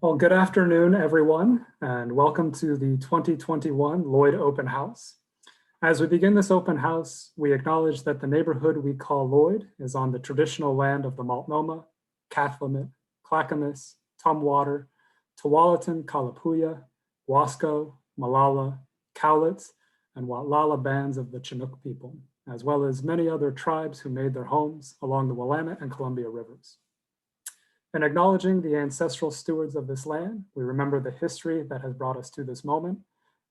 Well, good afternoon, everyone, and welcome to the 2021 Lloyd Open House. As we begin this open house, we acknowledge that the neighborhood we call Lloyd is on the traditional land of the Multnomah, Cathlamet, Clackamas, Tumwater, Tualatin, Kalapuya, Wasco, Malala, Cowlitz, and Watlala bands of the Chinook people, as well as many other tribes who made their homes along the Willamette and Columbia rivers. In acknowledging the ancestral stewards of this land, we remember the history that has brought us to this moment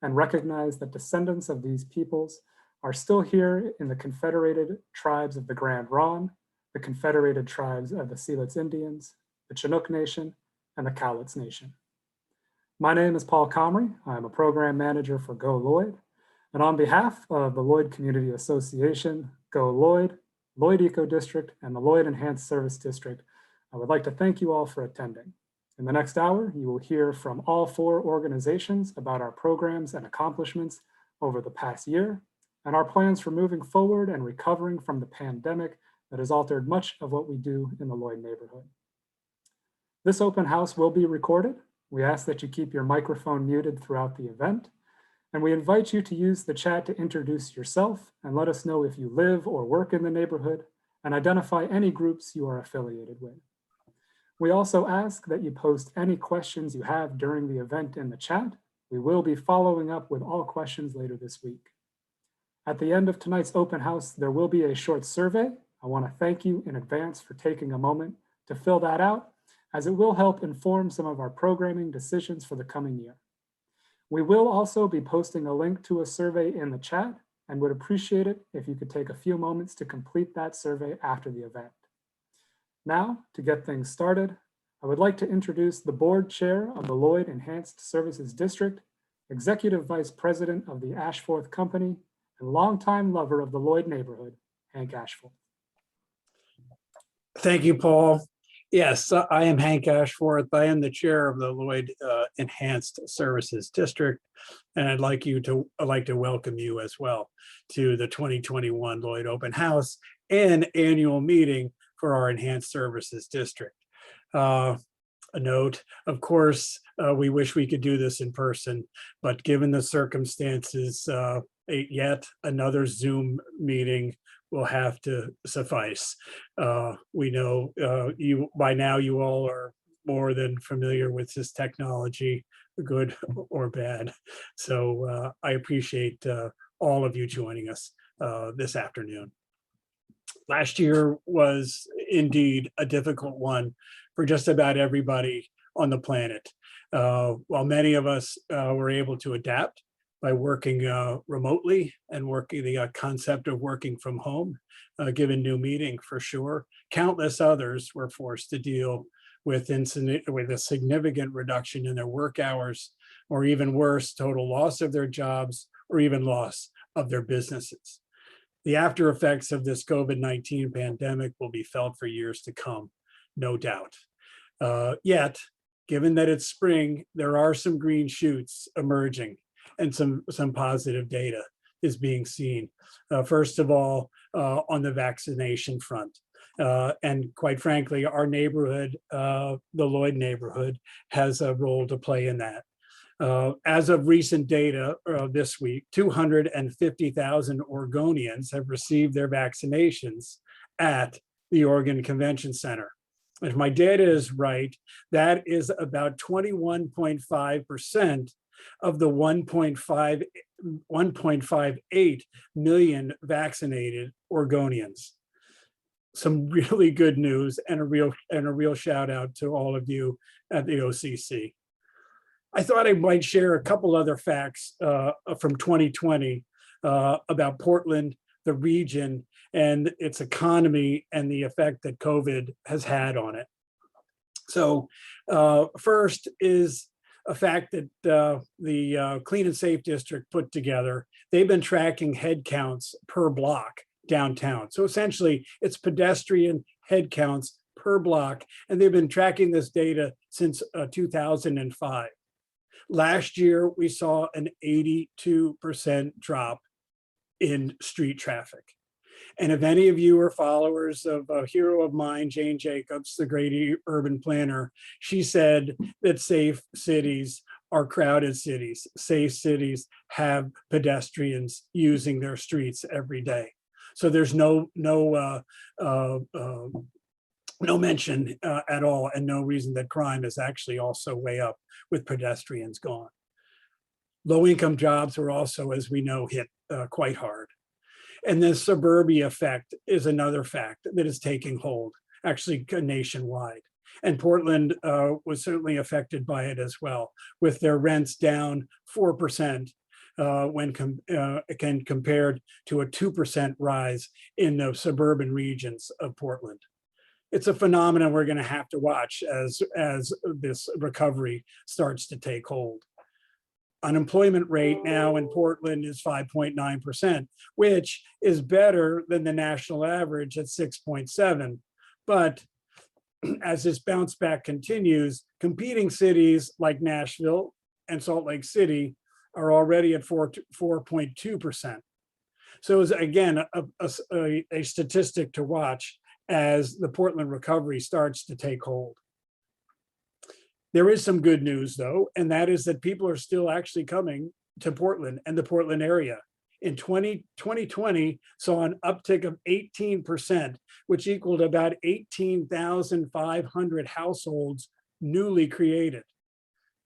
and recognize that descendants of these peoples are still here in the Confederated Tribes of the Grand Ronde, the Confederated Tribes of the Siletz Indians, the Chinook Nation, and the Cowlitz Nation. My name is Paul Comrie. I'm a program manager for Go Lloyd. And on behalf of the Lloyd Community Association, Go Lloyd, Lloyd Eco District, and the Lloyd Enhanced Service District, I would like to thank you all for attending. In the next hour, you will hear from all 4 organizations about our programs and accomplishments over the past year and our plans for moving forward and recovering from the pandemic that has altered much of what we do in the Lloyd neighborhood. This open house will be recorded. We ask that you keep your microphone muted throughout the event, and we invite you to use the chat to introduce yourself and let us know if you live or work in the neighborhood and identify any groups you are affiliated with. We also ask that you post any questions you have during the event in the chat. We will be following up with all questions later this week. At the end of tonight's open house, there will be a short survey. I want to thank you in advance for taking a moment to fill that out, as it will help inform some of our programming decisions for the coming year. We will also be posting a link to a survey in the chat and would appreciate it if you could take a few moments to complete that survey after the event. Now, to get things started, I would like to introduce the board chair of the Lloyd Enhanced Services District, Executive Vice President of the Ashforth Company, and longtime lover of the Lloyd neighborhood, Hank Ashforth. Thank you, Paul. Yes, I am Hank Ashforth. I am the chair of the Lloyd Enhanced Services District, and I'd like to welcome you as well to the 2021 Lloyd Open House and annual meeting for our Enhanced Services District. A note, of course, we wish we could do this in person, but given the circumstances, yet another Zoom meeting will have to suffice. We know by now you all are more than familiar with this technology, good or bad. So I appreciate all of you joining us this afternoon. Last year was indeed a difficult one for just about everybody on the planet. While many of us were able to adapt by working remotely and working the concept of working from home, given new meeting for sure, countless others were forced to deal with a significant reduction in their work hours, or even worse, total loss of their jobs, or even loss of their businesses. The after effects of this COVID-19 pandemic will be felt for years to come, no doubt. Yet, given that it's spring, there are some green shoots emerging and some positive data is being seen. First of all, on the vaccination front. And quite frankly, our neighborhood, the Lloyd neighborhood, has a role to play in that. As of recent data this week, 250,000 Oregonians have received their vaccinations at the Oregon Convention Center. If my data is right, that is about 21.5% of the 1.58 million vaccinated Oregonians. Some really good news and a real shout out to all of you at the OCC. I thought I might share a couple other facts from 2020 about Portland, the region, and its economy and the effect that COVID has had on it. So first is a fact that the Clean and Safe District put together. They've been tracking head counts per block downtown. So essentially it's pedestrian head counts per block, and they've been tracking this data since 2005. Last year, we saw an 82% drop in street traffic. And if any of you are followers of a hero of mine, Jane Jacobs, the great urban planner, she said that safe cities are crowded cities. Safe cities have pedestrians using their streets every day. So there's no mention at all, and no reason that crime is actually also way up with pedestrians gone. Low-income jobs are also, as we know, hit quite hard. And the suburbia effect is another fact that is taking hold, actually nationwide. And Portland was certainly affected by it as well, with their rents down 4% when compared to a 2% rise in the suburban regions of Portland. It's a phenomenon we're going to have to watch as this recovery starts to take hold. Unemployment rate now in Portland is 5.9%, which is better than the national average at 6.7. But as this bounce back continues, competing cities like Nashville and Salt Lake City are already at 4.2%. So it's, again, a statistic to watch as the Portland recovery starts to take hold. There is some good news, though, and that is that people are still actually coming to Portland and the Portland area. In 2020 saw an uptick of 18%, which equaled about 18,500 households newly created.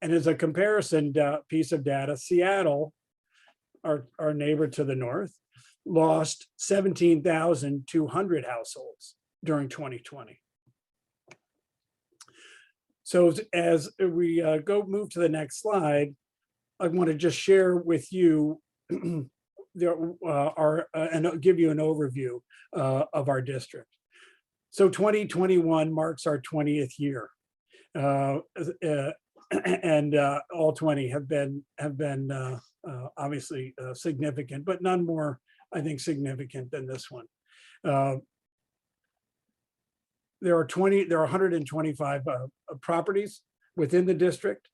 And as a comparison piece of data, Seattle, our neighbor to the north, lost 17,200 households during 2020. So as we move to the next slide, I want to just share with you and give you an overview of our district. So 2021 marks our 20th year, and all 20 have been obviously significant, but none more, I think, significant than this one. There are 125 properties within the district,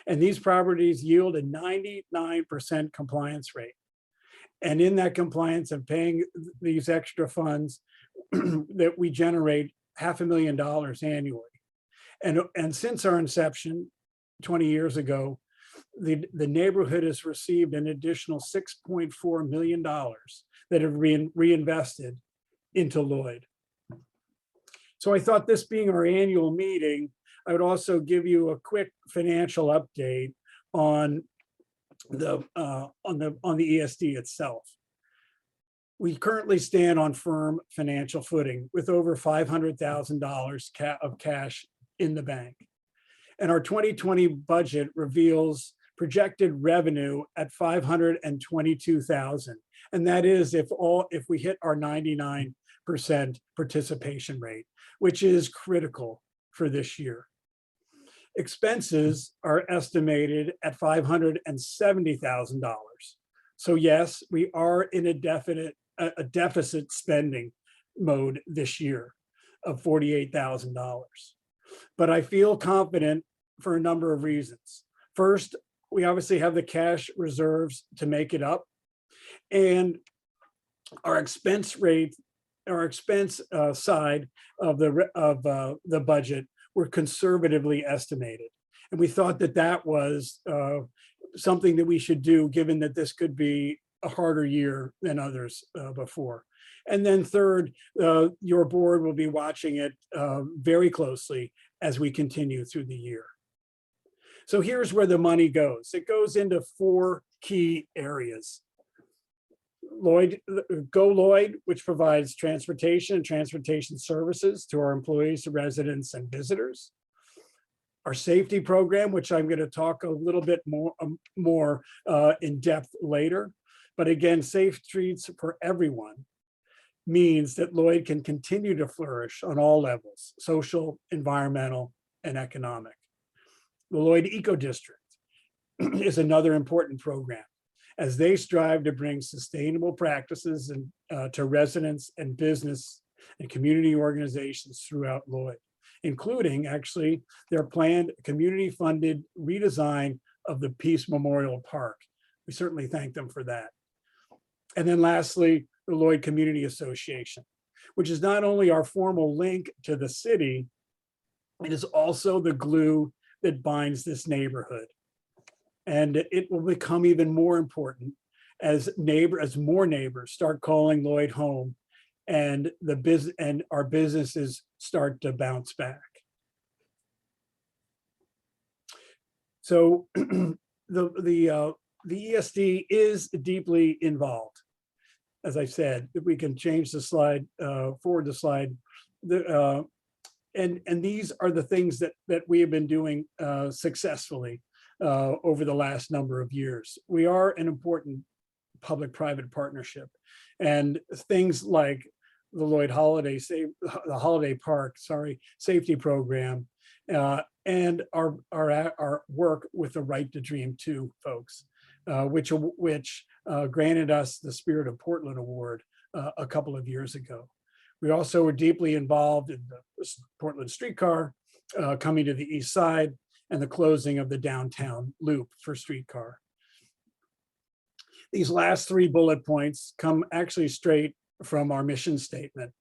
and these properties yield a 99% compliance rate. And in that compliance of paying these extra funds that we generate $500,000 annually. And since our inception 20 years ago, the neighborhood has received an additional $6.4 million that have been reinvested into Lloyd. So I thought, this being our annual meeting, I would also give you a quick financial update on the ESD itself. We currently stand on firm financial footing with over $500,000 of cash in the bank. And our 2020 budget reveals projected revenue at $522,000. And that is if we hit our 99% participation rate, which is critical for this year. Expenses are estimated at $570,000. So yes, we are in a deficit spending mode this year of $48,000. But I feel confident for a number of reasons. First, we obviously have the cash reserves to make it up, and our expense rate, our expense side of the budget were conservatively estimated. And we thought that that was something that we should do, given that this could be a harder year than others before. And then third, your board will be watching it very closely as we continue through the year. So here's where the money goes. It goes into 4 key areas. Go Lloyd, which provides transportation and transportation services to our employees, residents, and visitors. Our safety program, which I'm going to talk a little bit more in depth later. But again, safe streets for everyone means that Lloyd can continue to flourish on all levels: social, environmental, and economic. The Lloyd Eco District is another important program, as they strive to bring sustainable practices to residents and business and community organizations throughout Lloyd, including actually their planned community-funded redesign of the Peace Memorial Park. We certainly thank them for that. And then lastly, the Lloyd Community Association, which is not only our formal link to the city, it is also the glue that binds this neighborhood. And it will become even more important as more neighbors start calling Lloyd home, and our businesses start to bounce back. So the ESD is deeply involved. As I said, if we can change the slide, forward the slide, and these are the things that we have been doing successfully over the last number of years. We are an important public-private partnership, and things like the Lloyd Holiday Park safety program, and our work with the Right to Dream 2 folks, which granted us the Spirit of Portland Award a couple of years ago. We also were deeply involved in the Portland streetcar coming to the east side, and the closing of the downtown loop for streetcar. These last 3 bullet points come actually straight from our mission statement,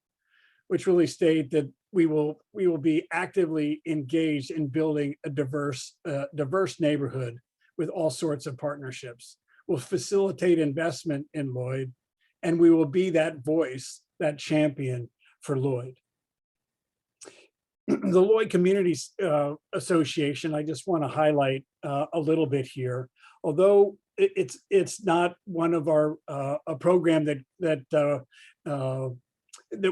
which really state that we will be actively engaged in building a diverse neighborhood with all sorts of partnerships. We'll facilitate investment in Lloyd, and we will be that voice, that champion for Lloyd. The Lloyd Community Association, I just want to highlight a little bit here. Although it's not one of our a program that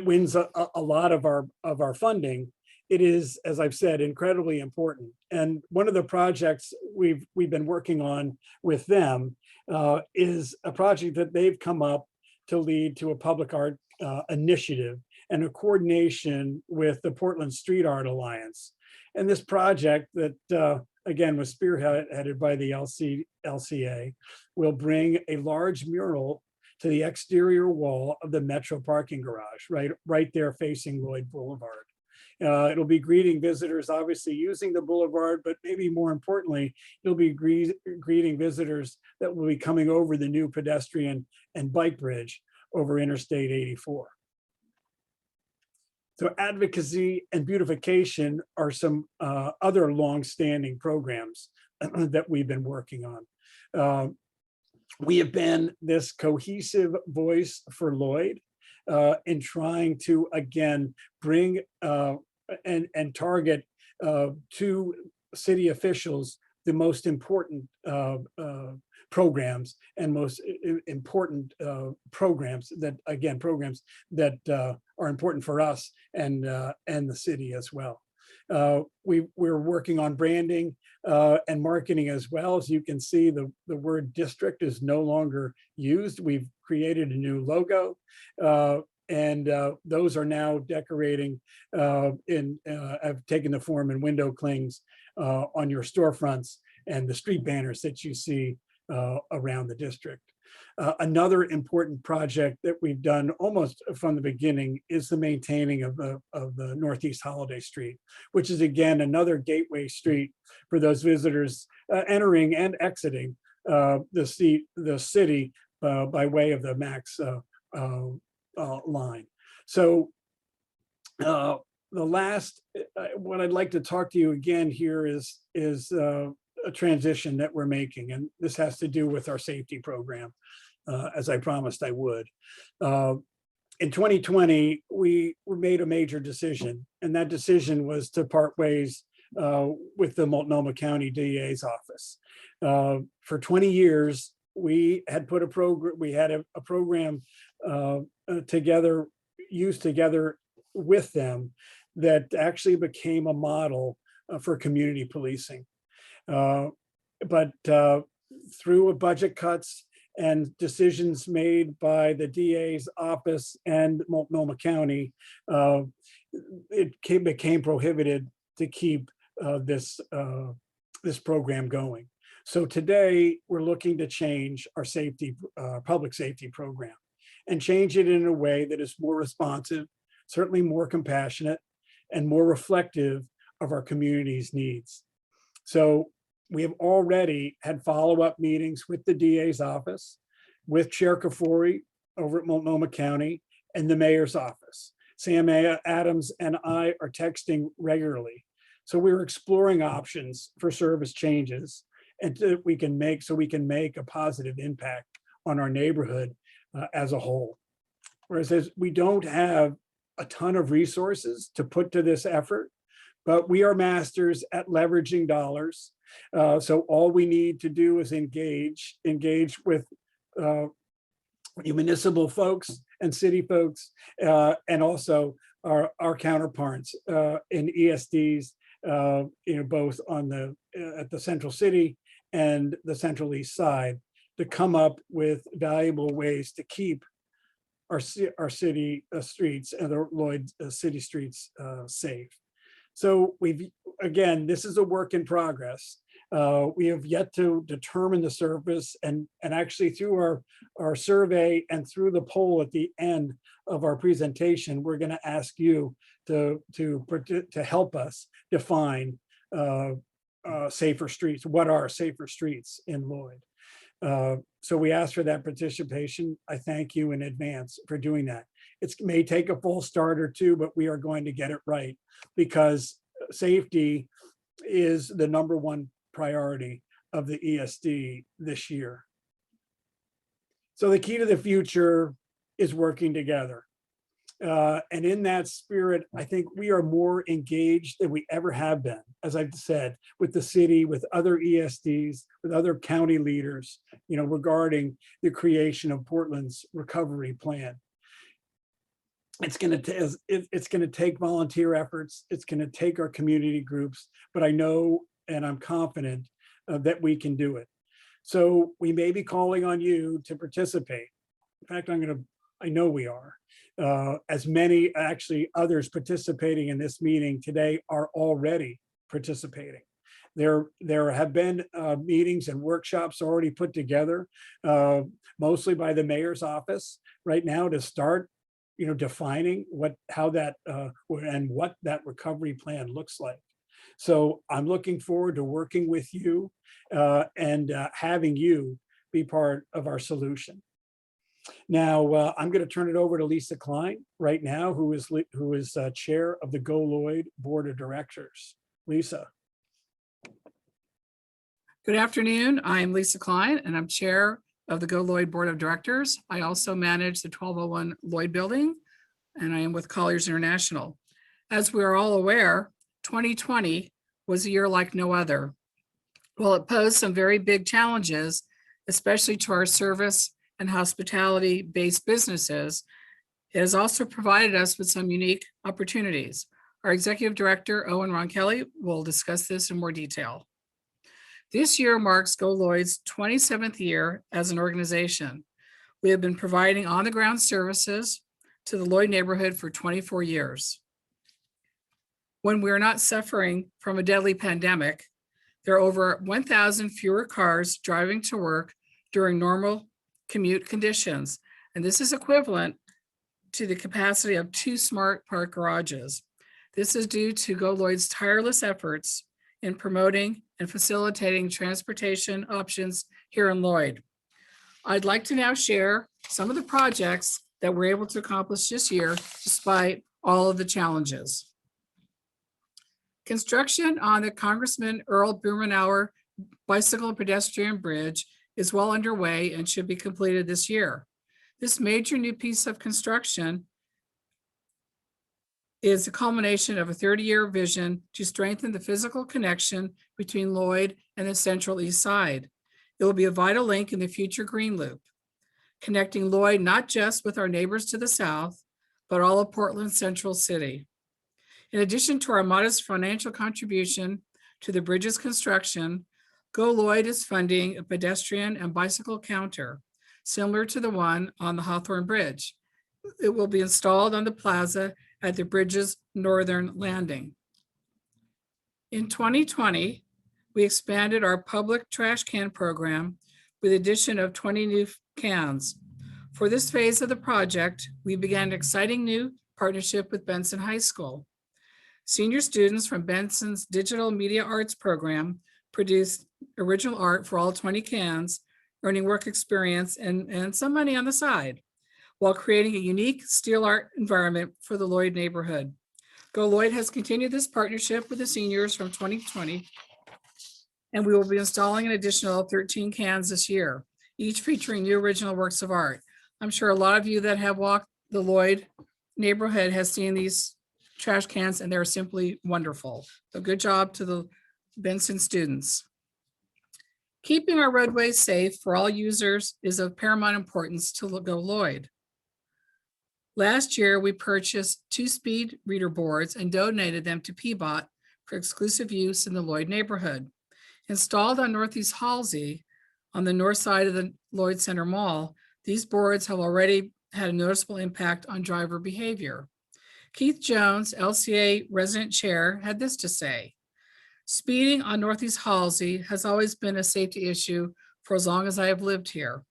wins a lot of our funding, it is, as I've said, incredibly important. And one of the projects we've been working on with them is a project that they've come up to lead to a public art initiative and a coordination with the Portland Street Art Alliance. And this project that, again, was spearheaded by the LCA, will bring a large mural to the exterior wall of the Metro parking garage, right there facing Lloyd Boulevard. It'll be greeting visitors, obviously using the boulevard, but maybe more importantly, it'll be greeting visitors that will be coming over the new pedestrian and bike bridge over Interstate 84. So advocacy and beautification are some other long-standing programs that we've been working on. We have been this cohesive voice for Lloyd in trying to, again, bring and target to city officials the most important programs and most important programs that are important for us and the city as well. We're working on branding and marketing as well. As you can see, the word district is no longer used. We've created a new logo, and those are now decorating have taken the form in window clings on your storefronts and the street banners that you see around the district. Another important project that we've done almost from the beginning is the maintaining of the Northeast Holiday Street, which is, again, another gateway street for those visitors entering and exiting the city by way of the Max line. So the last, what I'd like to talk to you again here is a transition that we're making, and this has to do with our safety program, as I promised I would. In 2020, we made a major decision, and that decision was to part ways with the Multnomah County DA's office. For 20 years, we had put a program together, used together with them, that actually became a model for community policing. But through budget cuts and decisions made by the DA's office and Multnomah County, it became prohibited to keep this program going. So today we're looking to change our public safety program, and change it in a way that is more responsive, certainly more compassionate, and more reflective of our community's needs. So we have already had follow-up meetings with the DA's office, with Chair Kafoury, over at Multnomah County and the mayor's office. Sam Adams and I are texting regularly. So we're exploring options for service changes and we can make a positive impact on our neighborhood as a whole. Whereas we don't have a ton of resources to put to this effort, but we are masters at leveraging dollars. So all we need to do is engage with municipal folks and city folks, and also our counterparts in ESDs, both on at the central city and the Central East Side, to come up with valuable ways to keep our city streets and the Lloyd city streets safe. So this is a work in progress. We have yet to determine the surface, and actually through our survey and through the poll at the end of our presentation, we're going to ask you to help us define safer streets. What are safer streets in Lloyd? So we ask for that participation. I thank you in advance for doing that. It may take a full start or two, but we are going to get it right, because safety is the #1 priority of the ESD this year. So the key to the future is working together. And in that spirit, I think we are more engaged than we ever have been, as I've said, with the city, with other ESDs, with other county leaders, regarding the creation of Portland's recovery plan. It's going to take volunteer efforts. It's going to take our community groups, but I know and I'm confident that we can do it. So we may be calling on you to participate. In fact, I know we are. As many actually others participating in this meeting today are already participating. There have been meetings and workshops already put together, mostly by the mayor's office right now, to start defining how that and what that recovery plan looks like. So I'm looking forward to working with you and having you be part of our solution. Now, I'm going to turn it over to Lisa Klein right now, who is chair of the Go Lloyd Board of Directors. Lisa. Good afternoon. I'm Lisa Klein, and I'm chair of the Go Lloyd Board of Directors. I also manage the 1201 Lloyd Building, and I am with Colliers International. As we are all aware, 2020 was a year like no other. While it posed some very big challenges, especially to our service and hospitality-based businesses, it has also provided us with some unique opportunities. Our executive director, Owen Ronkelly, will discuss this in more detail. This year marks Go Lloyd's 27th year as an organization. We have been providing on-the-ground services to the Lloyd neighborhood for 24 years. When we are not suffering from a deadly pandemic, there are over 1,000 fewer cars driving to work during normal commute conditions, and this is equivalent to the capacity of 2 smart park garages. This is due to Go Lloyd's tireless efforts in promoting and facilitating transportation options here in Lloyd. I'd like to now share some of the projects that we're able to accomplish this year despite all of the challenges. Construction on the Congressman Earl Blumenauer Bicycle and Pedestrian Bridge is well underway and should be completed this year. This major new piece of construction is a culmination of a 30-year vision to strengthen the physical connection between Lloyd and the Central East Side. It will be a vital link in the future Green Loop, connecting Lloyd not just with our neighbors to the south, but all of Portland Central City. In addition to our modest financial contribution to the bridge's construction, Go Lloyd is funding a pedestrian and bicycle counter, similar to the one on the Hawthorne Bridge. It will be installed on the plaza at the bridge's northern landing. In 2020, we expanded our public trash can program with the addition of 20 new cans. For this phase of the project, we began an exciting new partnership with Benson High School. Senior students from Benson's Digital Media Arts program produced original art for all 20 cans, earning work experience and some money on the side. while creating a unique steel art environment for the Lloyd neighborhood. Go Lloyd has continued this partnership with the seniors from 2020, and we will be installing an additional 13 cans this year, each featuring new original works of art. I'm sure a lot of you that have walked the Lloyd neighborhood has seen these trash cans, and they're simply wonderful. So good job to the Benson students. Keeping our roadways safe for all users is of paramount importance to Go Lloyd. Last year, we purchased 2 speed reader boards and donated them to PBOT for exclusive use in the Lloyd neighborhood. Installed on Northeast Halsey on the north side of the Lloyd Center Mall, these boards have already had a noticeable impact on driver behavior. Keith Jones, LCA resident chair, had this to say: "Speeding on Northeast Halsey has always been a safety issue for as long as I have lived here.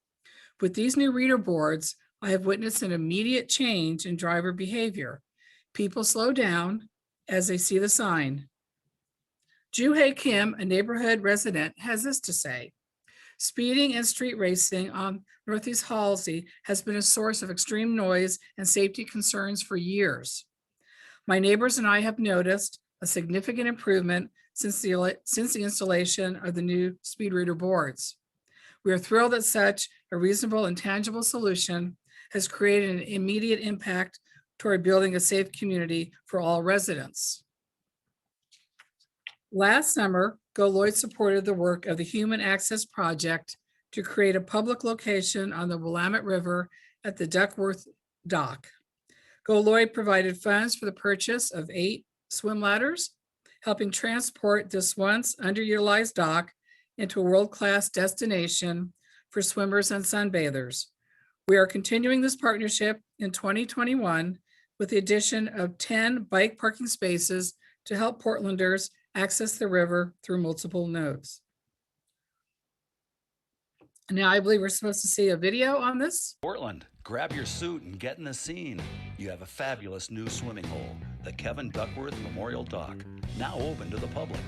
With these new reader boards, I have witnessed an immediate change in driver behavior. People slow down as they see the sign." Juhae Kim, a neighborhood resident, has this to say: "Speeding and street racing on Northeast Halsey has been a source of extreme noise and safety concerns for years. My neighbors and I have noticed a significant improvement since the installation of the new speed reader boards. We are thrilled that such a reasonable and tangible solution has created an immediate impact toward building a safe community for all residents." Last summer, Go Lloyd supported the work of the Human Access Project to create a public location on the Willamette River at the Duckworth dock. Go Lloyd provided funds for the purchase of 8 swim ladders, helping transport this once underutilized dock into a world-class destination for swimmers and sunbathers. We are continuing this partnership in 2021 with the addition of 10 bike parking spaces to help Portlanders access the river through multiple nodes. Now, I believe we're supposed to see a video on this. Portland, grab your suit and get in the scene. You have a fabulous new swimming hole, the Kevin Duckworth Memorial Dock, now open to the public.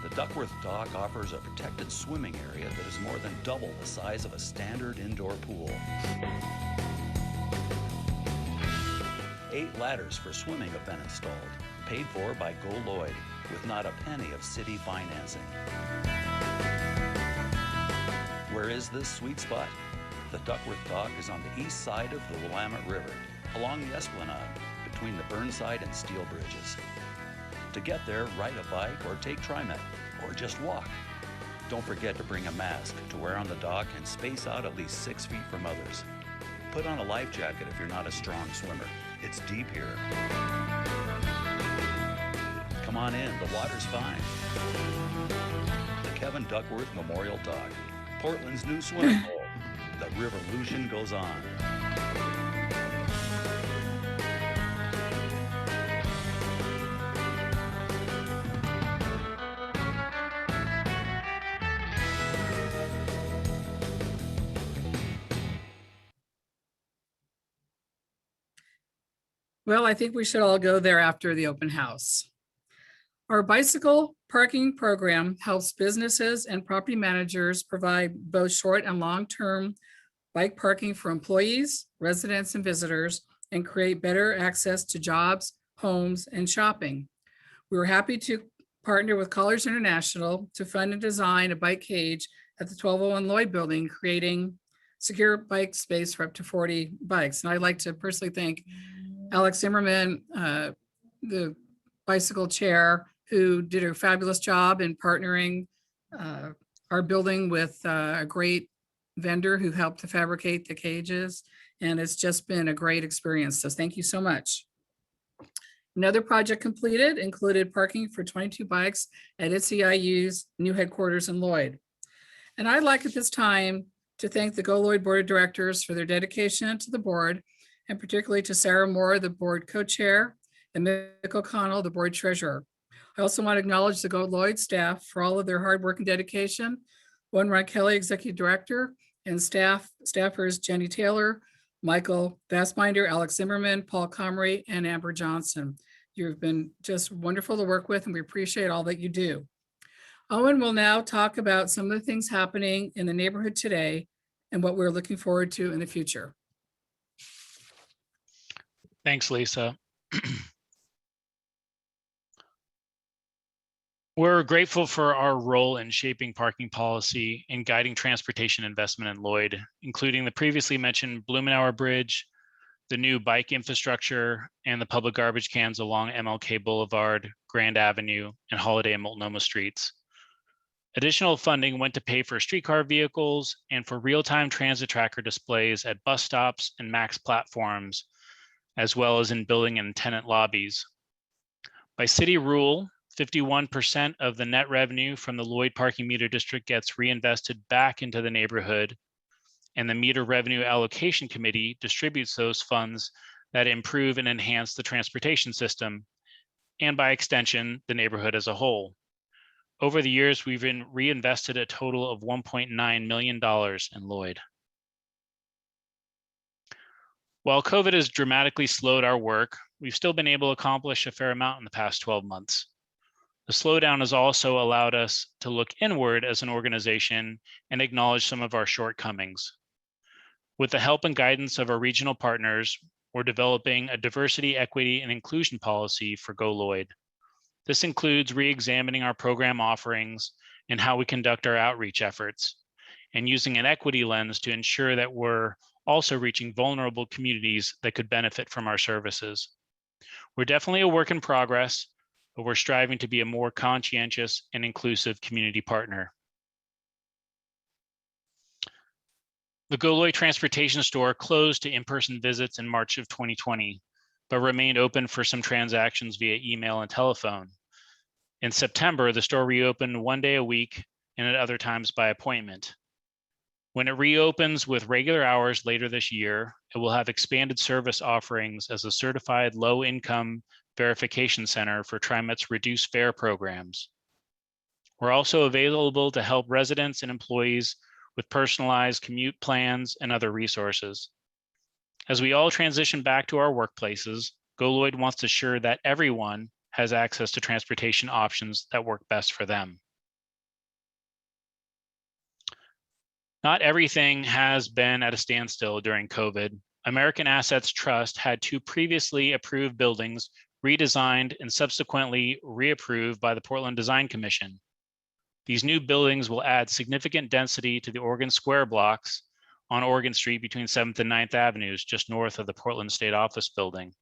The Duckworth Dock offers a protected swimming area that is more than double the size of a standard indoor pool. 8 ladders for swimming have been installed, paid for by Go Lloyd, with not a penny of city financing. Where is this sweet spot? The Duckworth Dock is on the east side of the Willamette River, along the Esplanade, between the Burnside and Steel Bridges. To get there, ride a bike or take TriMet, or just walk. Don't forget to bring a mask to wear on the dock and space out at least 6 feet from others. Put on a life jacket if you're not a strong swimmer. It's deep here. Come on in, the water's fine. The Kevin Duckworth Memorial Dock, Portland's new swimming hole. The revolution goes on. Well, I think we should all go there after the open house. Our bicycle parking program helps businesses and property managers provide both short and long-term bike parking for employees, residents, and visitors, and create better access to jobs, homes, and shopping. We were happy to partner with Colliers International to fund and design a bike cage at the 1201 Lloyd Building, creating secure bike space for up to 40 bikes. And I'd like to personally thank Alex Zimmerman, the bicycle chair, who did a fabulous job in partnering our building with a great vendor who helped to fabricate the cages. And it's just been a great experience. So thank you so much. Another project completed included parking for 22 bikes at ITIU's new headquarters in Lloyd. And I'd like at this time to thank the Go Lloyd Board of Directors for their dedication to the board, and particularly to Sarah Moore, the board co-chair, and Mick O'Connell, the board treasurer. I also want to acknowledge the Go Lloyd staff for all of their hard work and dedication. Ron Kelly, executive director, and staffers Jenny Taylor, Michael Bassbinder, Alex Zimmerman, Paul Comrie, and Amber Johnson. You've been just wonderful to work with, and we appreciate all that you do. Owen will now talk about some of the things happening in the neighborhood today and what we're looking forward to in the future. Thanks, Lisa. We're grateful for our role in shaping parking policy and guiding transportation investment in Lloyd, including the previously mentioned Blumenauer Bridge, the new bike infrastructure, and the public garbage cans along MLK Boulevard, Grand Avenue, and Holiday and Multnomah Streets. Additional funding went to pay for streetcar vehicles and for real-time transit tracker displays at bus stops and MAX platforms, as well as in building and tenant lobbies. By city rule, 51% of the net revenue from the Lloyd Parking Meter District gets reinvested back into the neighborhood, and the Meter Revenue Allocation Committee distributes those funds that improve and enhance the transportation system, and by extension, the neighborhood as a whole. Over the years, we've reinvested a total of $1.9 million in Lloyd. While COVID has dramatically slowed our work, we've still been able to accomplish a fair amount in the past 12 months. The slowdown has also allowed us to look inward as an organization and acknowledge some of our shortcomings. With the help and guidance of our regional partners, we're developing a diversity, equity, and inclusion policy for Go Lloyd. This includes re-examining our program offerings and how we conduct our outreach efforts, and using an equity lens to ensure that we're also reaching vulnerable communities that could benefit from our services. We're definitely a work in progress, but we're striving to be a more conscientious and inclusive community partner. The Go Lloyd Transportation Store closed to in-person visits in March of 2020, but remained open for some transactions via email and telephone. In September, the store reopened 1 day a week and at other times by appointment. When it reopens with regular hours later this year, it will have expanded service offerings as a certified low-income verification center for TriMet's reduced fare programs. We're also available to help residents and employees with personalized commute plans and other resources. As we all transition back to our workplaces, Go Lloyd wants to ensure that everyone has access to transportation options that work best for them. Not everything has been at a standstill during COVID. American Assets Trust had 2 previously approved buildings redesigned and subsequently reapproved by the Portland Design Commission. These new buildings will add significant density to the Oregon Square blocks on Oregon Street between 7th and 9th Avenues, just north of the Portland State Office Building.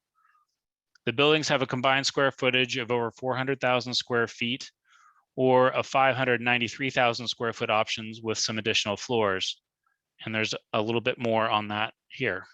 The buildings have a combined square footage of over 400,000 square feet, or a 593,000 square foot options with some additional floors. And there's a little bit more on that here.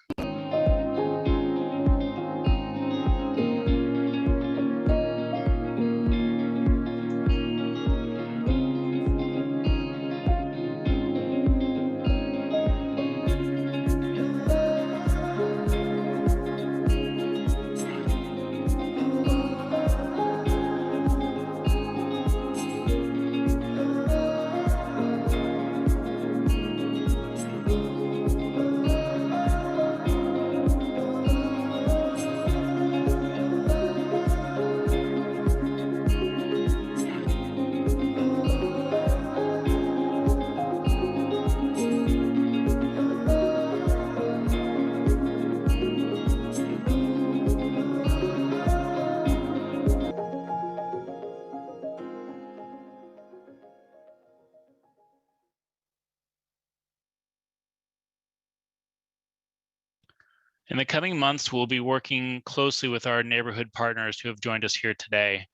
In the coming months, we'll be working closely with our neighborhood partners who have joined us here today,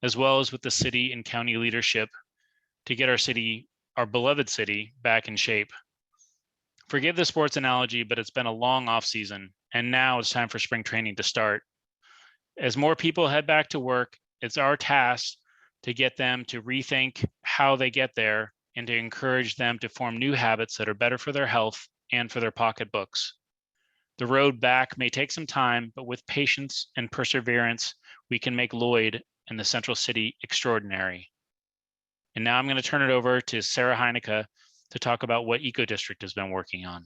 as well as with the city and county leadership to get our city, our beloved city, back in shape. Forgive the sports analogy, but it's been a long off season, and now it's time for spring training to start. As more people head back to work, it's our task to get them to rethink how they get there and to encourage them to form new habits that are better for their health and for their pocketbooks. The road back may take some time, but with patience and perseverance, we can make Lloyd and the Central City extraordinary. And now I'm going to turn it over to Sarah Heineke to talk about what EcoDistrict has been working on.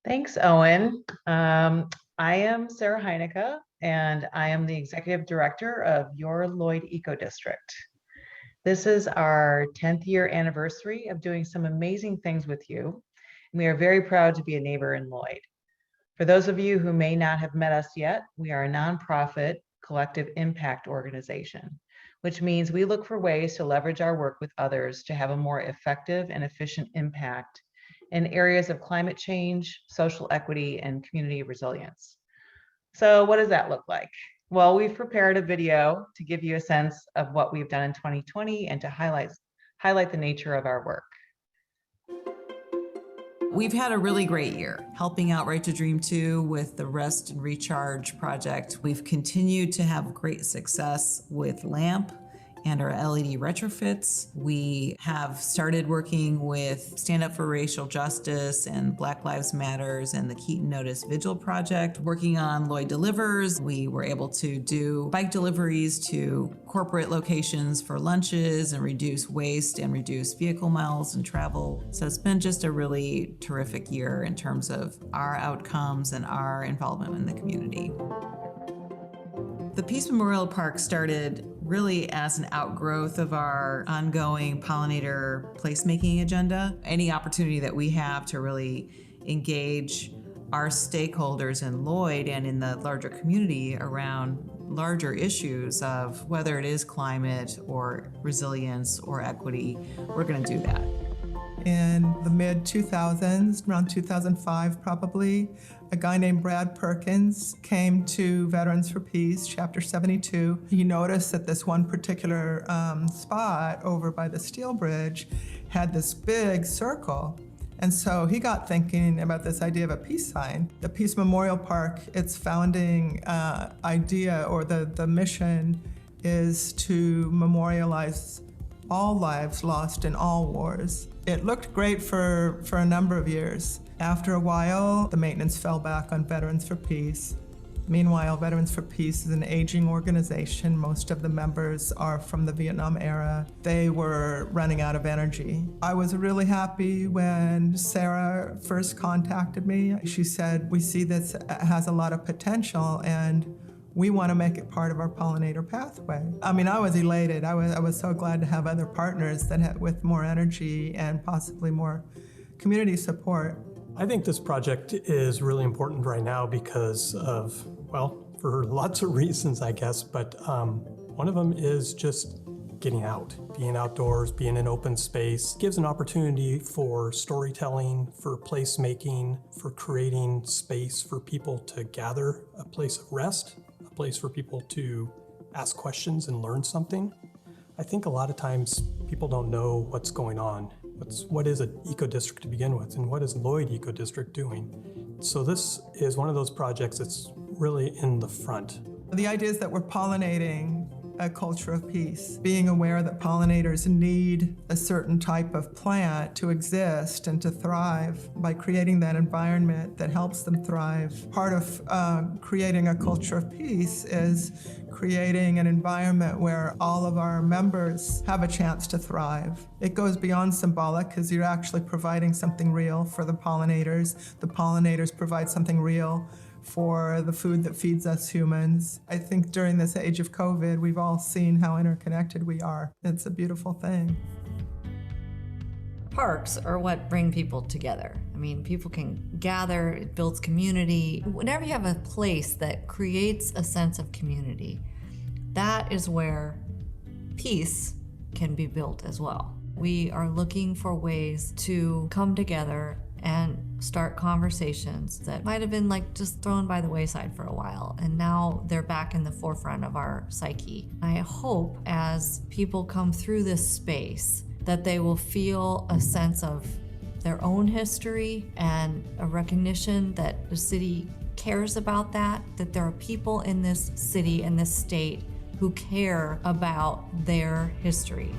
Thanks, Owen. I am Sarah Heineke. and I am the Executive Director of your Lloyd Eco District. This is our 10th year anniversary of doing some amazing things with you. And we are very proud to be a neighbor in Lloyd. For those of you who may not have met us yet, we are a nonprofit collective impact organization, which means we look for ways to leverage our work with others to have a more effective and efficient impact in areas of climate change, social equity, and community resilience. So what does that look like? Well, we've prepared a video to give you a sense of what we've done in 2020 and to highlight the nature of our work. We've had a really great year, helping out Right to Dream 2 with the Rest and Recharge project. We've continued to have great success with LAMP and our LED retrofits. We have started working with Stand Up for Racial Justice and Black Lives Matters and the Keaton Notice Vigil Project. Working on Lloyd Delivers, we were able to do bike deliveries to corporate locations for lunches and reduce waste and reduce vehicle miles and travel. So it's been just a really terrific year in terms of our outcomes and our involvement in the community. The Peace Memorial Park started really as an outgrowth of our ongoing pollinator placemaking agenda. Any opportunity that we have to really engage our stakeholders in Lloyd and in the larger community around larger issues of whether it is climate or resilience or equity, we're going to do that. In the mid-2000s, around 2005 probably, a guy named Brad Perkins came to Veterans for Peace, Chapter 72. He noticed that this one particular spot over by the steel bridge had this big circle. And so he got thinking about this idea of a peace sign. The Peace Memorial Park, its founding idea or the mission is to memorialize all lives lost in all wars. It looked great for a number of years. After a while, the maintenance fell back on Veterans for Peace. Meanwhile, Veterans for Peace is an aging organization. Most of the members are from the Vietnam era. They were running out of energy. I was really happy when Sarah first contacted me. She said, we see this has a lot of potential and we want to make it part of our pollinator pathway. I mean, I was elated. I was so glad to have other partners that had, with more energy and possibly more community support. I think this project is really important right now because of, well, for lots of reasons, I guess, but one of them is just getting out, being outdoors, being in open space. It gives an opportunity for storytelling, for placemaking, for creating space for people to gather, a place of rest, a place for people to ask questions and learn something. I think a lot of times people don't know what's going on. What is an eco district to begin with, and what is Lloyd Eco District doing? So this is one of those projects that's really in the front. The idea is that we're pollinating a culture of peace, being aware that pollinators need a certain type of plant to exist and to thrive. By creating that environment that helps them thrive, part of creating a culture of peace is creating an environment where all of our members have a chance to thrive. It goes beyond symbolic because you're actually providing something real for the pollinators. The pollinators provide something real for the food that feeds us humans. I think during this age of COVID, we've all seen how interconnected we are. It's a beautiful thing. Parks are what bring people together. I mean, people can gather, it builds community. Whenever you have a place that creates a sense of community, that is where peace can be built as well. We are looking for ways to come together and start conversations that might have been like just thrown by the wayside for a while, and now they're back in the forefront of our psyche. I hope as people come through this space that they will feel a sense of their own history and a recognition that the city cares about that there are people in this city and this state who care about their history.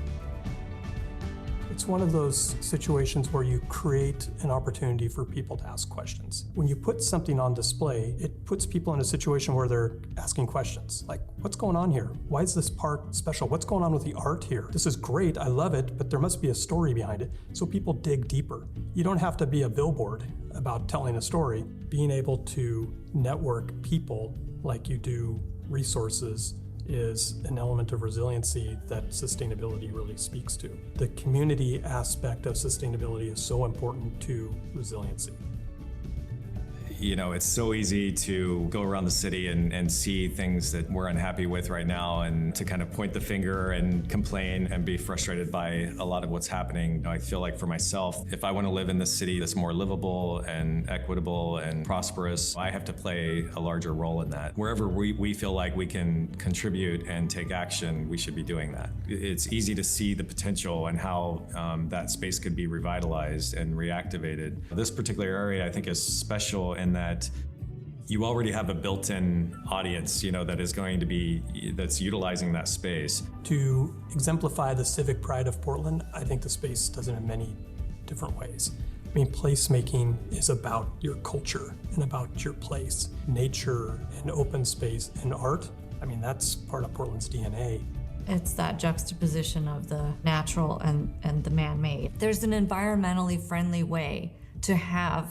It's one of those situations where you create an opportunity for people to ask questions. When you put something on display, it puts people in a situation where they're asking questions like, what's going on here? Why is this park special? What's going on with the art here? This is great, I love it, but there must be a story behind it. So people dig deeper. You don't have to be a billboard about telling a story. Being able to network people like you do resources is an element of resiliency that sustainability really speaks to. The community aspect of sustainability is so important to resiliency. You know, it's so easy to go around the city and see things that we're unhappy with right now and to kind of point the finger and complain and be frustrated by a lot of what's happening. I feel like for myself, if I want to live in this city that's more livable and equitable and prosperous, I have to play a larger role in that. Wherever we feel like we can contribute and take action, we should be doing that. It's easy to see the potential and how that space could be revitalized and reactivated. This particular area I think is special in that you already have a built-in audience, you know, that is going to be, that's utilizing that space. To exemplify the civic pride of Portland, I think the space does it in many different ways. I mean, placemaking is about your culture and about your place. Nature and open space and art, I mean, that's part of Portland's DNA. It's that juxtaposition of the natural and the man-made. There's an environmentally friendly way to have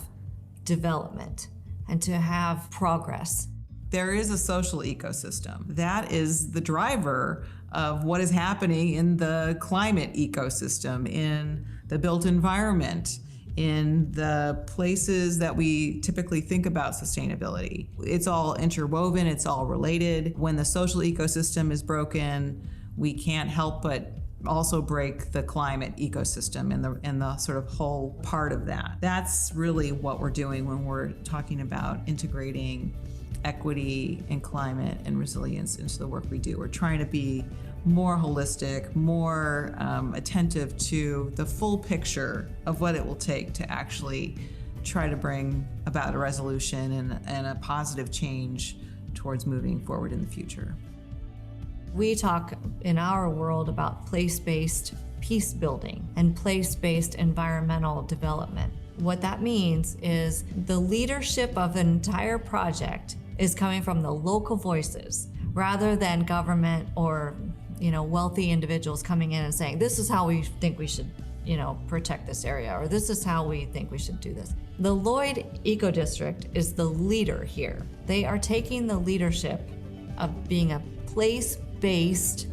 development and to have progress. There is a social ecosystem. That is the driver of what is happening in the climate ecosystem, in the built environment, in the places that we typically think about sustainability. It's all interwoven, it's all related. When the social ecosystem is broken, we can't help but also break the climate ecosystem and the sort of whole part of that. That's really what we're doing when we're talking about integrating equity and climate and resilience into the work we do. We're trying to be more holistic, more attentive to the full picture of what it will take to actually try to bring about a resolution and a positive change towards moving forward in the future. We talk in our world about place-based peace building and place-based environmental development. What that means is the leadership of an entire project is coming from the local voices rather than government or, you know, wealthy individuals coming in and saying, this is how we think we should, you know, protect this area, or this is how we think we should do this. The Lloyd Eco District is the leader here. They are taking the leadership of being a place-based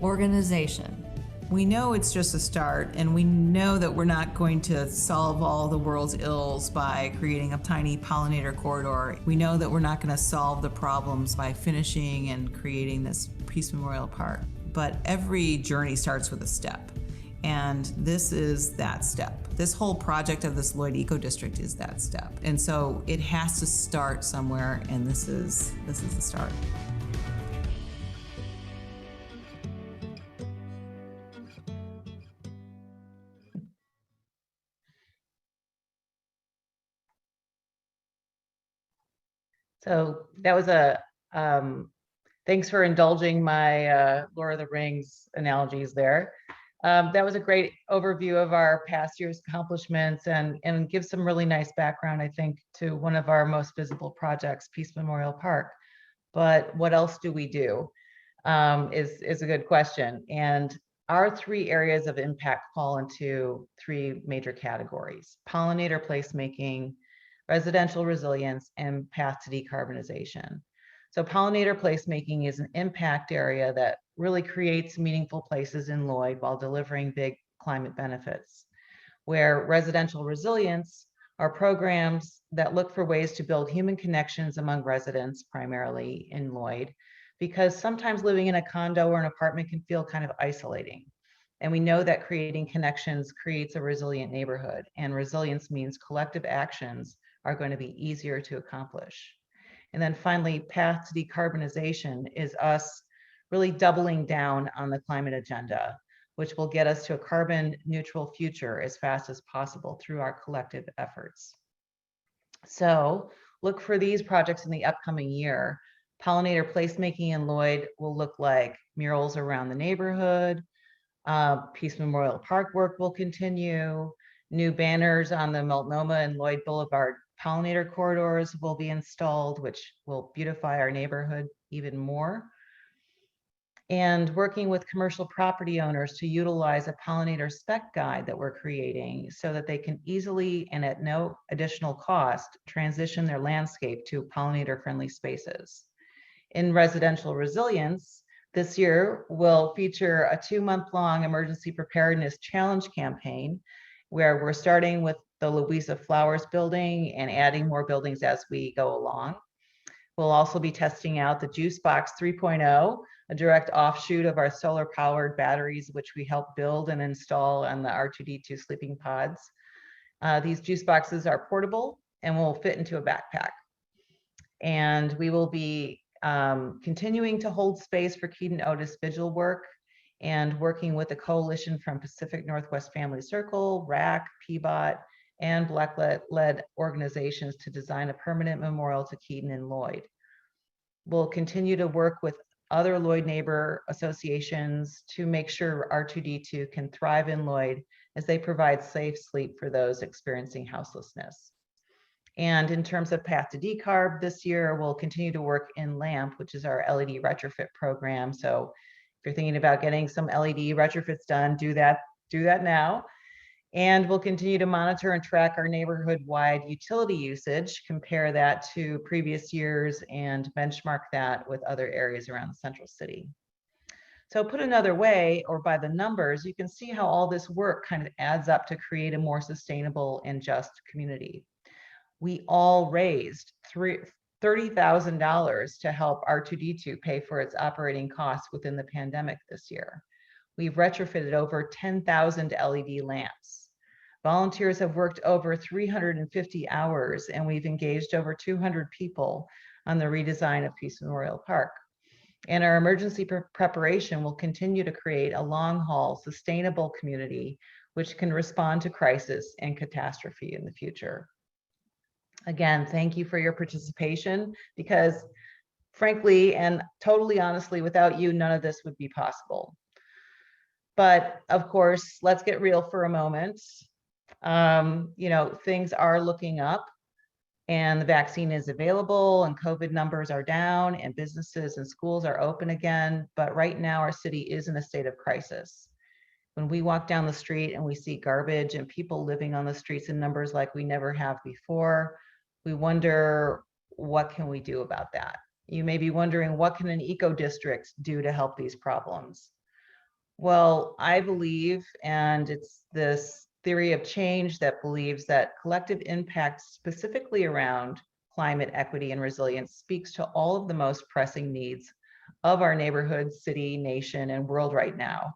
organization. We know it's just a start, and we know that we're not going to solve all the world's ills by creating a tiny pollinator corridor. We know that we're not going to solve the problems by finishing and creating this Peace Memorial Park. But every journey starts with a step, and this is that step. This whole project of this Lloyd Eco District is that step. And so it has to start somewhere, and this is the start. So that was thanks for indulging my Lord of the Rings analogies there. That was a great overview of our past year's accomplishments and gives some really nice background, I think, to one of our most visible projects, Peace Memorial Park. But what else do we do is a good question. And our 3 areas of impact fall into 3 major categories: pollinator placemaking, residential resilience, and path to decarbonization. So pollinator placemaking is an impact area that really creates meaningful places in Lloyd while delivering big climate benefits. Where residential resilience are programs that look for ways to build human connections among residents, primarily in Lloyd, because sometimes living in a condo or an apartment can feel kind of isolating. And we know that creating connections creates a resilient neighborhood, and resilience means collective actions are going to be easier to accomplish. And then finally, path to decarbonization is us really doubling down on the climate agenda, which will get us to a carbon neutral future as fast as possible through our collective efforts. So look for these projects in the upcoming year. Pollinator placemaking in Lloyd will look like murals around the neighborhood, Peace Memorial Park work will continue. New banners on the Multnomah and Lloyd Boulevard pollinator corridors will be installed, which will beautify our neighborhood even more. And working with commercial property owners to utilize a pollinator spec guide that we're creating so that they can easily and at no additional cost transition their landscape to pollinator friendly spaces. In residential resilience, this year will feature a 2-month-long emergency preparedness challenge campaign where we're starting with the Louisa Flowers building and adding more buildings as we go along. We'll also be testing out the Juice Box 3.0, a direct offshoot of our solar powered batteries, which we help build and install on the R2D2 sleeping pods. These juice boxes are portable and will fit into a backpack. And we will be continuing to hold space for Keaton Otis vigil work and working with a coalition from Pacific Northwest Family Circle, RAC, PBOT, and Black-led organizations to design a permanent memorial to Keaton and Lloyd. We'll continue to work with other Lloyd neighbor associations to make sure R2D2 can thrive in Lloyd as they provide safe sleep for those experiencing houselessness. And in terms of Path to Decarb, this year we'll continue to work in LAMP, which is our LED retrofit program. So if you're thinking about getting some LED retrofits done, do that now. And we'll continue to monitor and track our neighborhood-wide utility usage, compare that to previous years, and benchmark that with other areas around the central city. So put another way, or by the numbers, you can see how all this work kind of adds up to create a more sustainable and just community. We all raised $30,000 to help R2D2 pay for its operating costs within the pandemic this year. We've retrofitted over 10,000 LED lamps. Volunteers have worked over 350 hours, and we've engaged over 200 people on the redesign of Peace Memorial Park. And our emergency preparation will continue to create a long-haul, sustainable community which can respond to crisis and catastrophe in the future. Again, thank you for your participation, because frankly and totally honestly, without you, none of this would be possible. But of course, let's get real for a moment. Things are looking up and the vaccine is available and COVID numbers are down and businesses and schools are open again. But right now our city is in a state of crisis. When we walk down the street and we see garbage and people living on the streets in numbers like we never have before, we wonder, what can we do about that? You may be wondering, what can an eco district do to help these problems? Well, I believe, and it's this theory of change that believes that collective impact specifically around climate equity and resilience speaks to all of the most pressing needs of our neighborhood, city, nation, and world right now.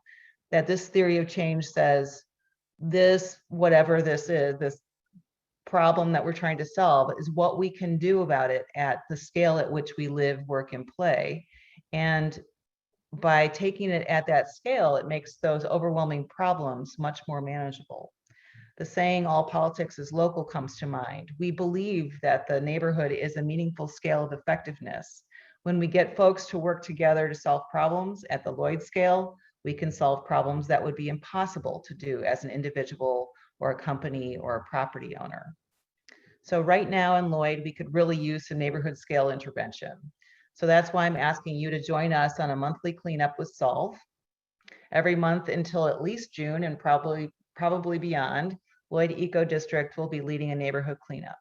That this theory of change says this, whatever this is, this problem that we're trying to solve is what we can do about it at the scale at which we live, work, and play. And by taking it at that scale, it makes those overwhelming problems much more manageable. The saying, all politics is local, comes to mind. We believe that the neighborhood is a meaningful scale of effectiveness. When we get folks to work together to solve problems at the Lloyd scale, we can solve problems that would be impossible to do as an individual or a company or a property owner. So right now in Lloyd, we could really use some neighborhood scale intervention. So that's why I'm asking you to join us on a monthly cleanup with Solve. Every month until at least June and probably beyond, Lloyd Eco District will be leading a neighborhood cleanup.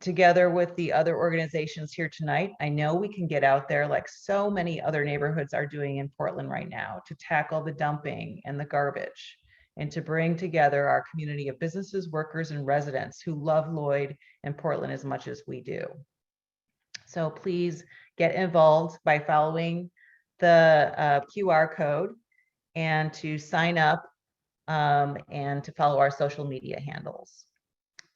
Together with the other organizations here tonight, I know we can get out there like so many other neighborhoods are doing in Portland right now to tackle the dumping and the garbage, and to bring together our community of businesses, workers, and residents who love Lloyd and Portland as much as we do. So please get involved by following the QR code and to sign up and to follow our social media handles.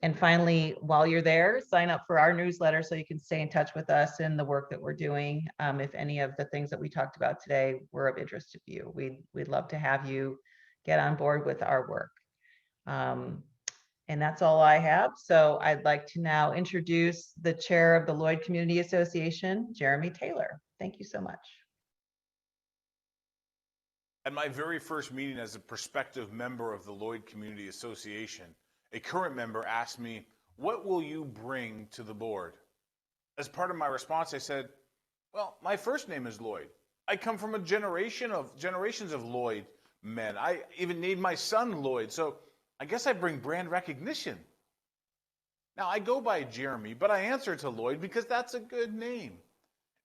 And finally, while you're there, sign up for our newsletter so you can stay in touch with us and the work that we're doing. If any of the things that we talked about today were of interest to you, we'd love to have you get on board with our work. And that's all I have. So I'd like to now introduce the chair of the Lloyd Community Association, Jeremy Taylor. Thank you so much. At my very first meeting as a prospective member of the Lloyd Community Association, a current member asked me, "What will you bring to the board?" As part of my response, I said, "Well, my first name is Lloyd. I come from a generations of Lloyd men. I even named my son Lloyd, so I guess I bring brand recognition." Now, I go by Jeremy, but I answer to Lloyd because that's a good name.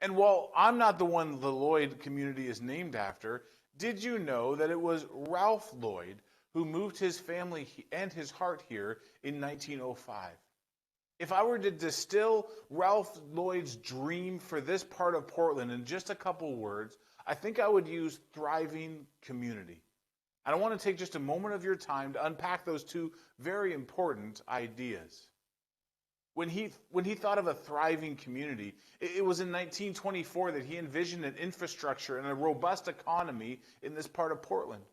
And while I'm not the one the Lloyd community is named after, did you know that it was Ralph Lloyd who moved his family and his heart here in 1905? If I were to distill Ralph Lloyd's dream for this part of Portland in just a couple words, I think I would use thriving community. And I want to take just a moment of your time to unpack those two very important ideas. When he thought of a thriving community, it was in 1924 that he envisioned an infrastructure and a robust economy in this part of Portland.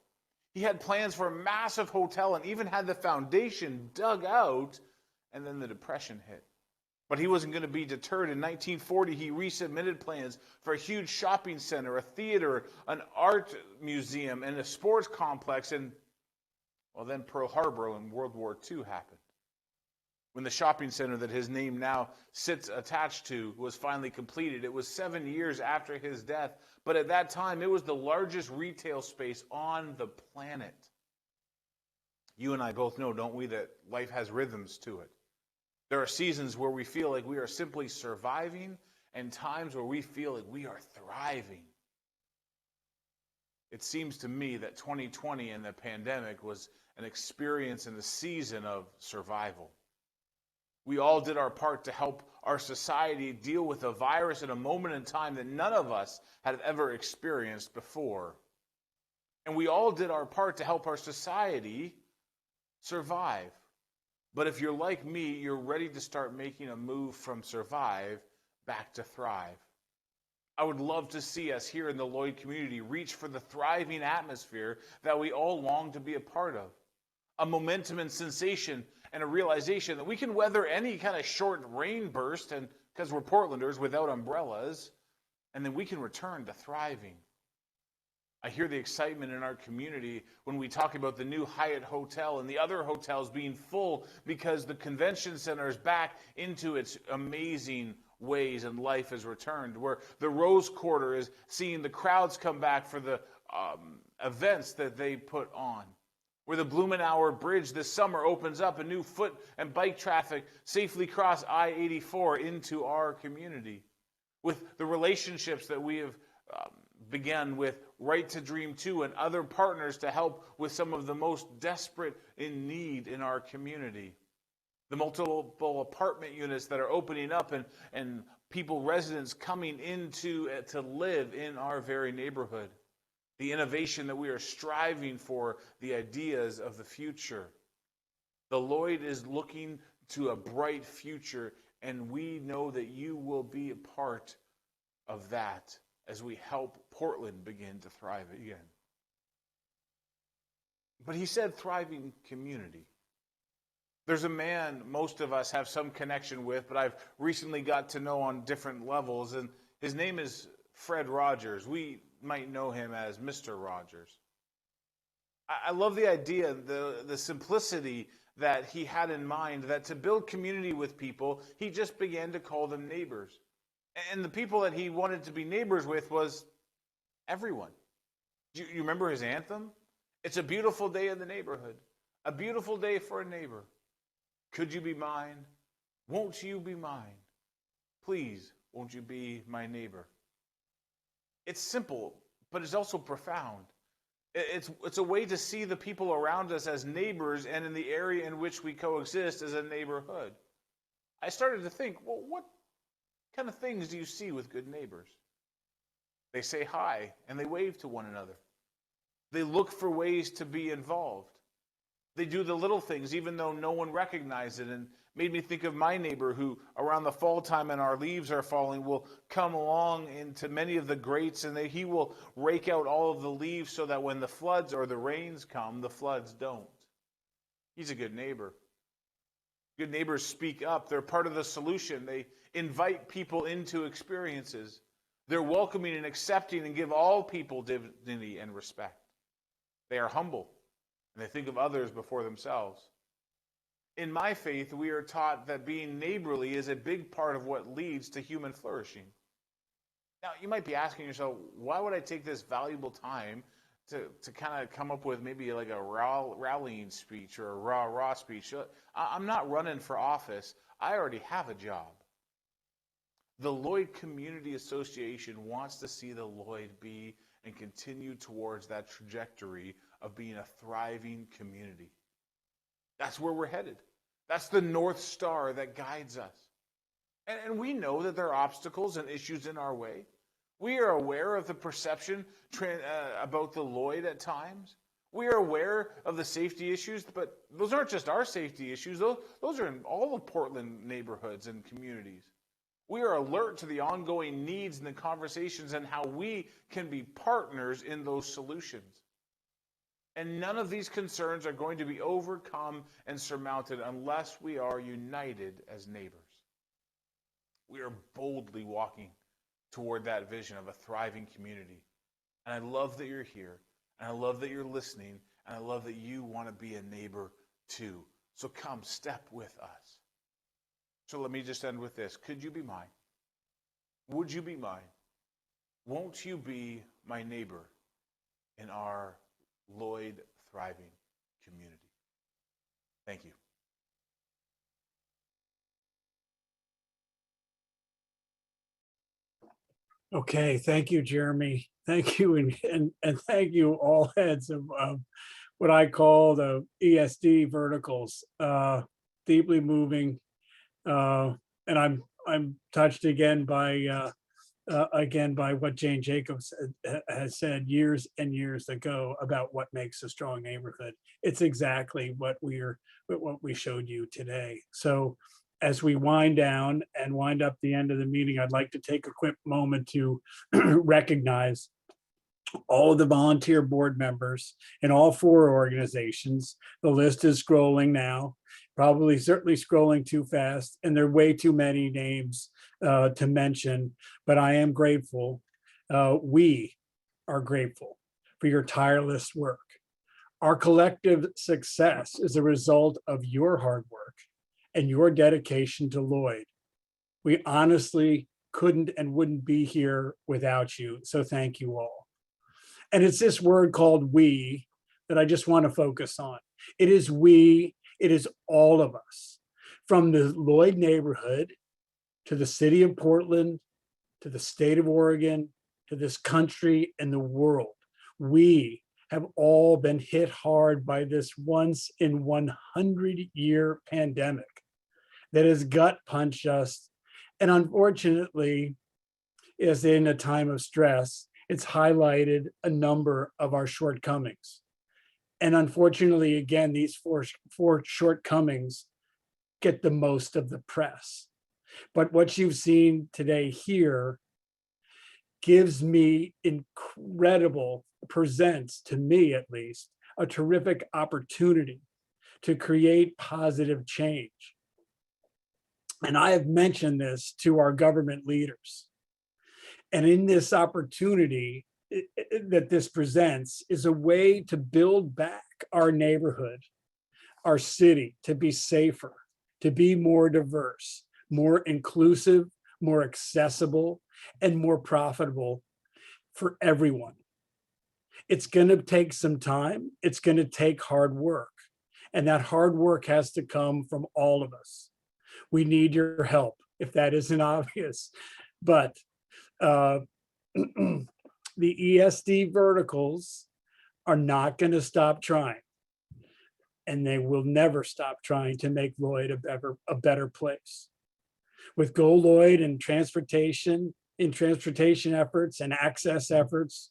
He had plans for a massive hotel and even had the foundation dug out, and then the Depression hit. But he wasn't going to be deterred. In 1940, he resubmitted plans for a huge shopping center, a theater, an art museum, and a sports complex. And, well, then Pearl Harbor and World War II happened. When the shopping center that his name now sits attached to was finally completed, it was 7 years after his death. But at that time, it was the largest retail space on the planet. You and I both know, don't we, that life has rhythms to it. There are seasons where we feel like we are simply surviving and times where we feel like we are thriving. It seems to me that 2020 and the pandemic was an experience and a season of survival. We all did our part to help our society deal with a virus at a moment in time that none of us had ever experienced before. And we all did our part to help our society survive. But if you're like me, you're ready to start making a move from survive back to thrive. I would love to see us here in the Lloyd community reach for the thriving atmosphere that we all long to be a part of. A momentum and sensation and a realization that we can weather any kind of short rain burst, and because we're Portlanders without umbrellas, and then we can return to thriving. I hear the excitement in our community when we talk about the new Hyatt Hotel and the other hotels being full because the convention center is back into its amazing ways and life has returned, where the Rose Quarter is seeing the crowds come back for the events that they put on, where the Blumenauer Bridge this summer opens up and new foot and bike traffic safely cross I-84 into our community, with the relationships that we have began with Right to Dream 2 and other partners to help with some of the most desperate in need in our community. The multiple apartment units that are opening up and residents coming into to live in our very neighborhood. The innovation that we are striving for, the ideas of the future. The Lloyd is looking to a bright future, and we know that you will be a part of that as we help Portland begin to thrive again. But he said thriving community. There's a man most of us have some connection with, but I've recently got to know on different levels, and his name is Fred Rogers. We might know him as Mr. Rogers. I love the idea, the simplicity that he had in mind, that to build community with people, he just began to call them neighbors. And the people that he wanted to be neighbors with was everyone. You remember his anthem? It's a beautiful day in the neighborhood. A beautiful day for a neighbor. Could you be mine? Won't you be mine? Please, won't you be my neighbor? It's simple, but it's also profound. It's a way to see the people around us as neighbors, and in the area in which we coexist as a neighborhood. I started to think, well, what kind of things do you see with good neighbors? They say hi, and they wave to one another. They look for ways to be involved. They do the little things, even though no one recognizes it, and made me think of my neighbor who, around the fall time and our leaves are falling, will come along into many of the grates, and he will rake out all of the leaves so that when the floods or the rains come, the floods don't. He's a good neighbor. Good neighbors speak up. They're part of the solution. They invite people into experiences. They're welcoming and accepting and give all people dignity and respect. They are humble, and they think of others before themselves. In my faith, we are taught that being neighborly is a big part of what leads to human flourishing. Now, you might be asking yourself, why would I take this valuable time to kind of come up with maybe like a rallying speech or a rah-rah speech? I'm not running for office. I already have a job. The Lloyd Community Association wants to see the Lloyd be and continue towards that trajectory of being a thriving community. That's where we're headed. That's the North Star that guides us. And we know that there are obstacles and issues in our way. We are aware of the perception about the Lloyd at times. We are aware of the safety issues, but those aren't just our safety issues. Those are in all of Portland neighborhoods and communities. We are alert to the ongoing needs and the conversations and how we can be partners in those solutions. And none of these concerns are going to be overcome and surmounted unless we are united as neighbors. We are boldly walking toward that vision of a thriving community. And I love that you're here, and I love that you're listening, and I love that you want to be a neighbor too. So come, step with us. So let me just end with this. Could you be mine? Would you be mine? Won't you be my neighbor in our Lloyd thriving community? Thank you. Okay, thank you, Jeremy. Thank you, and thank you, all heads of what I call the ESD verticals. Deeply moving, and I'm touched again by what Jane Jacobs has said years and years ago about what makes a strong neighborhood. It's exactly what we showed you today. So as we wind down and wind up the end of the meeting, I'd like to take a quick moment to recognize all of the volunteer board members in all 4 organizations. The list is scrolling now, certainly scrolling too fast, and there are way too many names to mention, but I am grateful. We are grateful for your tireless work. Our collective success is a result of your hard work and your dedication to Lloyd. We honestly couldn't and wouldn't be here without you, so thank you all. And it's this word called we that I just want to focus on. It is we, it is all of us, from the Lloyd neighborhood to the city of Portland, to the state of Oregon, to this country and the world. We have all been hit hard by this once in 100-year pandemic that has gut punched us. And unfortunately, as in a time of stress, it's highlighted a number of our shortcomings. And unfortunately, again, these four shortcomings get the most of the press. But what you've seen today here gives me presents to me at least, a terrific opportunity to create positive change. And I have mentioned this to our government leaders. And in this opportunity that this presents is a way to build back our neighborhood, our city, to be safer, to be more diverse, more inclusive, more accessible, and more profitable for everyone. It's going to take some time. It's going to take hard work. And that hard work has to come from all of us. We need your help, if that isn't obvious. But the ESD verticals are not going to stop trying. And they will never stop trying to make Lloyd a better place. With Go Lloyd and transportation efforts and access efforts,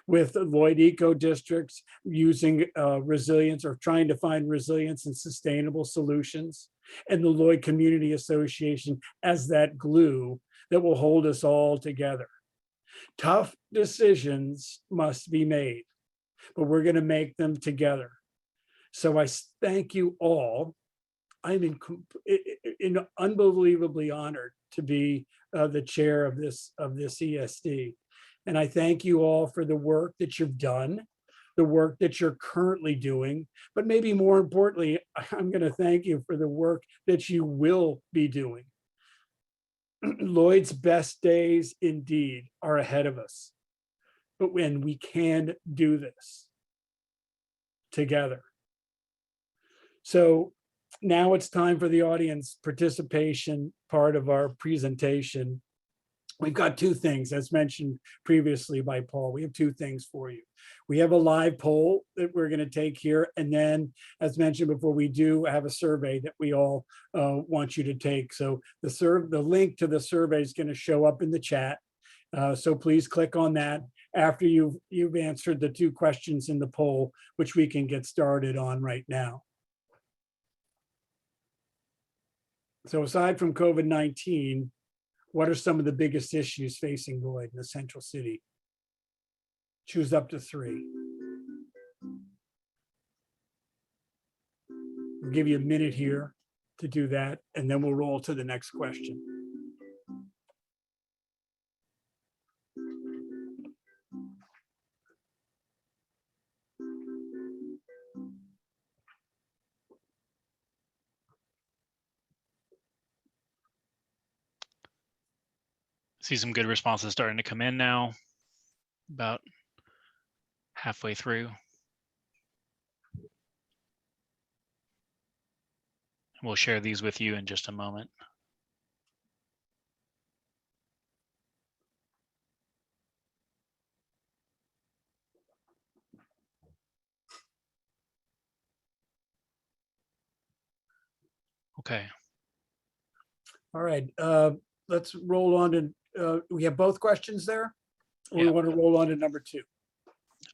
with Lloyd Eco Districts using resilience or trying to find resilience and sustainable solutions, and the Lloyd Community Association as that glue that will hold us all together. Tough decisions must be made, but we're going to make them together. So I thank you all. I'm unbelievably honored to be the chair of this ESD. And I thank you all for the work that you've done, the work that you're currently doing, but maybe more importantly, I'm going to thank you for the work that you will be doing. Lloyd's best days indeed are ahead of us, but when we can do this together. So now it's time for the audience participation part of our presentation. We've got two things, as mentioned previously by Paul. We have two things for you. We have a live poll that we're going to take here. And then, as mentioned before, we do have a survey that we all want you to take. So the link to the survey is going to show up in the chat. So please click on that after you've answered the two questions in the poll, which we can get started on right now. So aside from COVID-19, what are some of the biggest issues facing Lloyd in the central city? Choose up to three. We'll give you a minute here to do that, and then we'll roll to the next question. See some good responses starting to come in now, about halfway through. We'll share these with you in just a moment. Okay. All right, let's roll on to, we have both questions there? Or Yeah. we want to roll on to number two?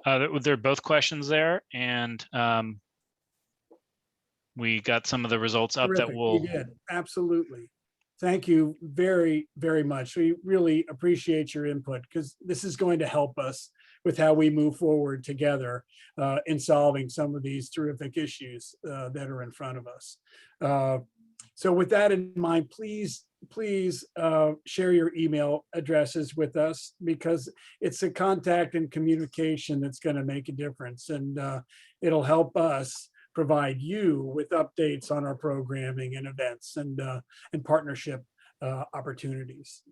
They're both questions there, and we got some of the results up that Terrific, will. we did, absolutely. Thank you very, very much. We really appreciate your input because this is going to help us with how we move forward together in solving some of these terrific issues that are in front of us. So with that in mind, please share your email addresses with us, because it's the contact and communication that's going to make a difference, and it'll help us provide you with updates on our programming and events and partnership opportunities.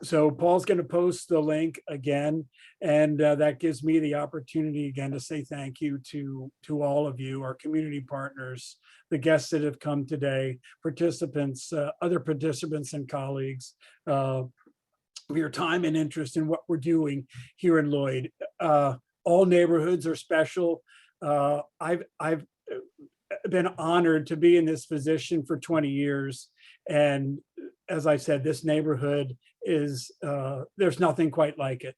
So Paul's going to post the link again, and that gives me the opportunity again to say thank you to all of you, our community partners, the guests that have come today, participants, other participants and colleagues, for your time and interest in what we're doing here in Lloyd. All neighborhoods are special. I've been honored to be in this position for 20 years. And as I said, this neighborhood is, there's nothing quite like it.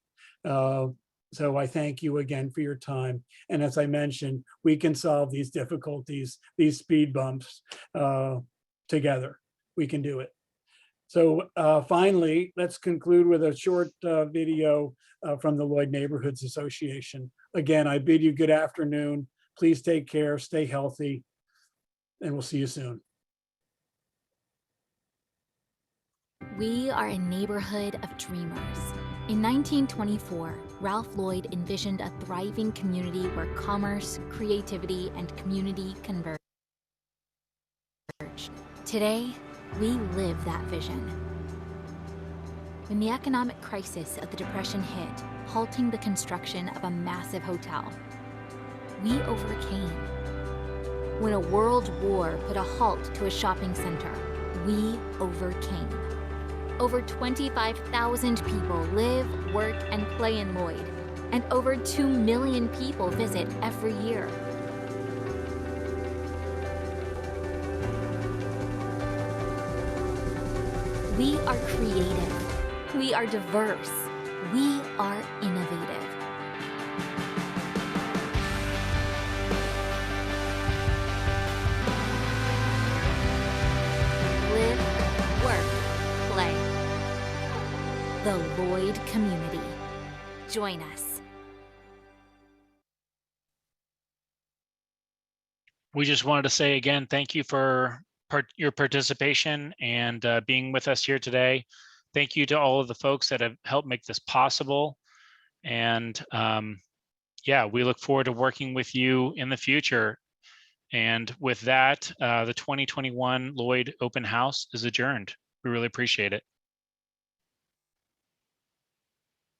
So I thank you again for your time. And as I mentioned, we can solve these difficulties, these speed bumps together. We can do it. So finally, let's conclude with a short video from the Lloyd Neighborhoods Association. Again, I bid you good afternoon. Please take care, stay healthy, and we'll see you soon. We are a neighborhood of dreamers. In 1924, Ralph Lloyd envisioned a thriving community where commerce, creativity, and community converged. Today, we live that vision. When the economic crisis of the Depression hit, halting the construction of a massive hotel, we overcame. When a world war put a halt to a shopping center, we overcame. Over 25,000 people live, work, and play in Lloyd, and over 2 million people visit every year. We are creative, we are diverse, we are innovative. Live, work, play. The Lloyd community. Join us. We just wanted to say again, thank you for your participation and being with us here today. Thank you to all of the folks that have helped make this possible. And yeah, we look forward to working with you in the future. And with that, the 2021 Lloyd Open House is adjourned. We really appreciate it.